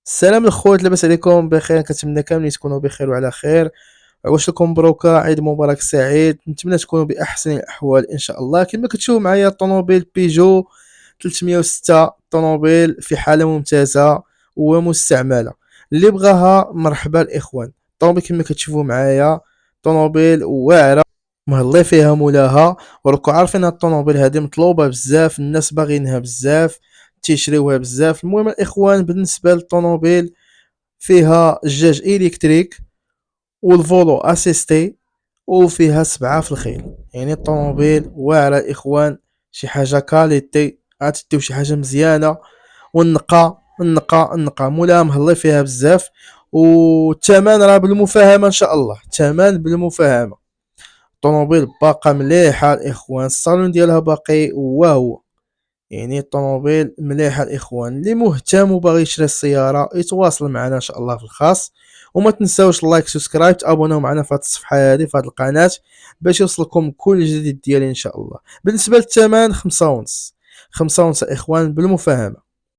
السلام الخوت، لاباس عليكم؟ بخير؟ كنتمنى كاملين تكونوا بخير وعلى خير. واش لكم مبروكه، عيد مبارك سعيد. نتمنى تكونوا باحسن الاحوال ان شاء الله. كما كتشوفوا معايا طوموبيل بيجو 306، طوموبيل في حاله ممتازه ومستعمله. اللي بغاها مرحبا الاخوان. طوموبيل كما كتشوفوا معايا طوموبيل واعره مهلي فيها مولاها. وراكم عارفين هاد الطوموبيل هادي مطلوبه بزاف، الناس باغينها بزاف، تيشريوها بزاف. المهم الاخوان، بالنسبه للطوموبيل فيها الجاج الكتريك والفولو اسيستي، وفيها 7 في الخيل. يعني الطوموبيل واعره الاخوان، شي حاجه كاليتي، غتديو شي حاجه مزيانه. والنقا مولاها مهلي فيها بزاف. والثمن راه بالمفاهمه ان شاء الله، الثمن بالمفاهمه. الطوموبيل باقا مليحه الاخوان، الصالون ديالها باقي واو. يعني الطوموبيل مليحه الاخوان. اللي مهتم وباغي يشري السياره يتواصل معنا ان شاء الله في الخاص. وما تنساوش لايك سبسكرايب، تابوناو معنا في هذه الصفحه هذه في هذه القناه باش يوصلكم كل جديد ديالي ان شاء الله. بالنسبه للثمن 5 ونص، 5 ونص اخوان بالمفاهمه.